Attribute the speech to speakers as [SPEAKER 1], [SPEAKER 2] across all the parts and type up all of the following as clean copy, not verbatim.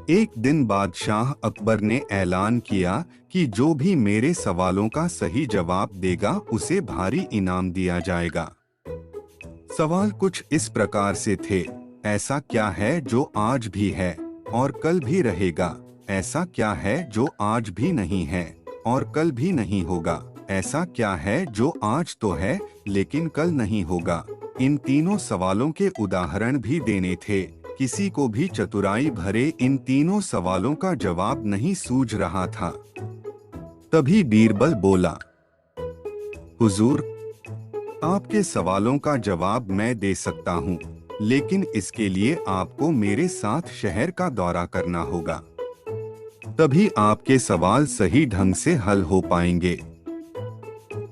[SPEAKER 1] एक दिन बादशाह अकबर ने ऐलान किया कि जो भी मेरे सवालों का सही जवाब देगा उसे भारी इनाम दिया जाएगा। सवाल कुछ इस प्रकार से थे। ऐसा क्या है जो आज भी है और कल भी रहेगा? ऐसा क्या है जो आज भी नहीं है और कल भी नहीं होगा? ऐसा क्या है जो आज तो है लेकिन कल नहीं होगा? इन तीनों सवालों के उदाहरण भी देने थे। किसी को भी चतुराई भरे इन तीनों सवालों का जवाब नहीं सूझ रहा था। तभी बीरबल बोला, हुजूर, आपके सवालों का जवाब मैं दे सकता हूँ, लेकिन इसके लिए आपको मेरे साथ शहर का दौरा करना होगा। तभी आपके सवाल सही ढंग से हल हो पाएंगे।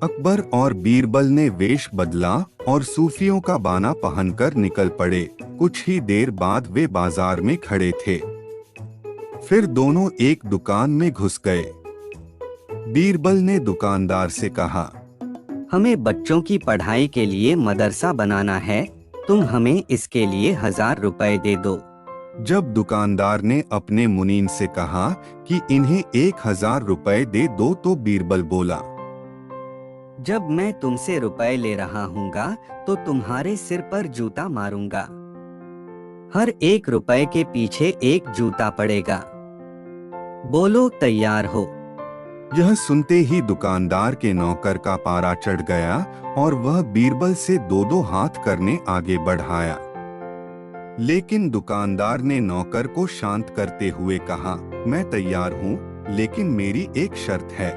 [SPEAKER 1] अकबर और बीरबल ने वेश बदला और सूफियों का बाना पहनकर निकल पड़े। कुछ ही देर बाद वे बाजार में खड़े थे। फिर दोनों एक दुकान में घुस गए। बीरबल ने दुकानदार से कहा,
[SPEAKER 2] हमें बच्चों की पढ़ाई के लिए मदरसा बनाना है, तुम हमें इसके लिए 1000 रुपए दे दो।
[SPEAKER 1] जब दुकानदार ने अपने मुनीन से कहा कि इन्हें 1000 रुपए दे दो तो बीरबल बोला,
[SPEAKER 2] जब मैं तुमसे रुपए ले रहा हूँगा तो तुम्हारे सिर पर जूता मारूंगा। हर 1 रुपए के पीछे 1 जूता पड़ेगा। बोलो तैयार हो?
[SPEAKER 1] यह सुनते ही दुकानदार के नौकर का पारा चढ़ गया और वह बीरबल से 2-2 हाथ करने आगे बढ़ाया। लेकिन दुकानदार ने नौकर को शांत करते हुए कहा, मैं तैयार हूँ, लेकिन मेरी एक शर्त है।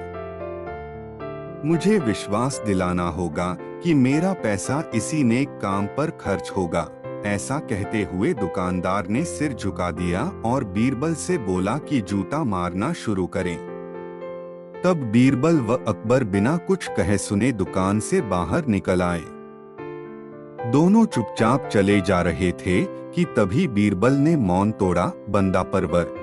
[SPEAKER 1] मुझे विश्वास दिलाना होगा कि मेरा पैसा इसी नेक काम पर खर्च होगा। ऐसा कहते हुए दुकानदार ने सिर झुका दिया और बीरबल से बोला कि जूता मारना शुरू करें। तब बीरबल व अकबर बिना कुछ कहे सुने दुकान से बाहर निकल आए। दोनों चुपचाप चले जा रहे थे कि तभी बीरबल ने मौन तोड़ा, बंदा परवर।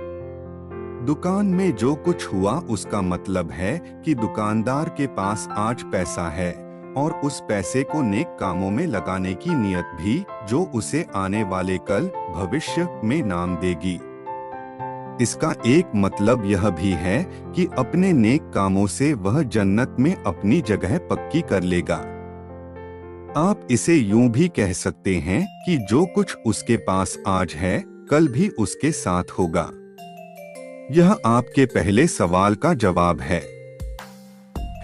[SPEAKER 1] दुकान में जो कुछ हुआ उसका मतलब है कि दुकानदार के पास आज पैसा है और उस पैसे को नेक कामों में लगाने की नियत भी, जो उसे आने वाले कल भविष्य में नाम देगी। इसका एक मतलब यह भी है कि अपने नेक कामों से वह जन्नत में अपनी जगह पक्की कर लेगा। आप इसे यूं भी कह सकते हैं कि जो कुछ उसके पास आज है कल भी उसके साथ होगा। यह आपके पहले सवाल का जवाब है।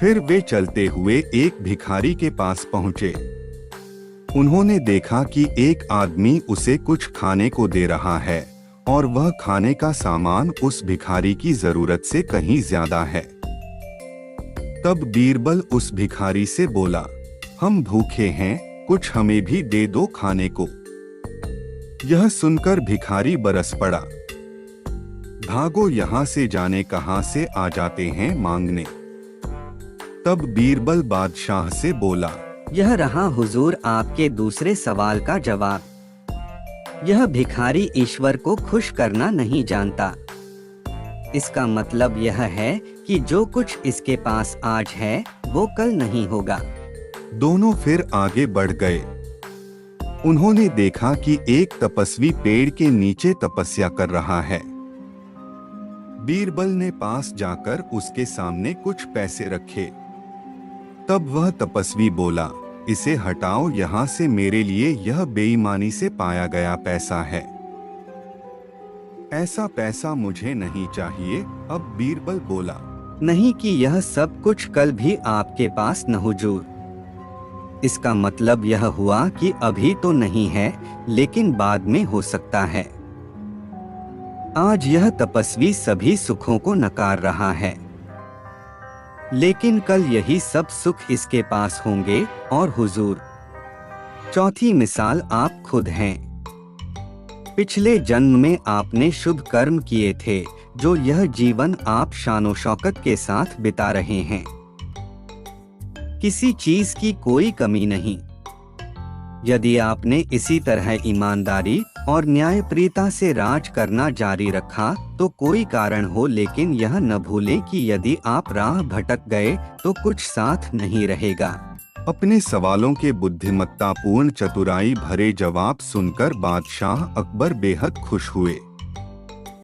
[SPEAKER 1] फिर वे चलते हुए एक भिखारी के पास पहुंचे। उन्होंने देखा कि एक आदमी उसे कुछ खाने को दे रहा है और वह खाने का सामान उस भिखारी की जरूरत से कहीं ज्यादा है। तब बीरबल उस भिखारी से बोला, हम भूखे हैं, कुछ हमें भी दे दो खाने को। यह सुनकर भिखारी बरस पड़ा, भागो यहाँ से, जाने कहाँ से आ जाते हैं मांगने। तब बीरबल बादशाह से बोला,
[SPEAKER 2] यह रहा हुजूर आपके दूसरे सवाल का जवाब। यह भिखारी ईश्वर को खुश करना नहीं जानता। इसका मतलब यह है कि जो कुछ इसके पास आज है वो कल नहीं होगा।
[SPEAKER 1] दोनों फिर आगे बढ़ गए। उन्होंने देखा कि एक तपस्वी पेड़ के नीचे तपस्या कर रहा है। बीरबल ने पास जाकर उसके सामने कुछ पैसे रखे। तब वह तपस्वी बोला, इसे हटाओ यहाँ से, मेरे लिए यह बेईमानी से पाया गया पैसा है। ऐसा पैसा मुझे नहीं चाहिए। अब बीरबल बोला,
[SPEAKER 2] नहीं कि यह सब कुछ कल भी आपके पास न हुजूर। इसका मतलब यह हुआ कि अभी तो नहीं है लेकिन बाद में हो सकता है। आज यह तपस्वी सभी सुखों को नकार रहा है, लेकिन कल यही सब सुख इसके पास होंगे। और हुजूर, चौथी मिसाल आप खुद हैं। पिछले जन्म में आपने शुभ कर्म किए थे, जो यह जीवन आप शानो शौकत के साथ बिता रहे हैं। किसी चीज की कोई कमी नहीं। यदि आपने इसी तरह ईमानदारी और न्यायप्रियता से राज करना जारी रखा तो कोई कारण हो, लेकिन यह न भूलें कि यदि आप राह भटक गए तो कुछ साथ नहीं रहेगा।
[SPEAKER 1] अपने सवालों के बुद्धिमत्तापूर्ण चतुराई भरे जवाब सुनकर बादशाह अकबर बेहद खुश हुए।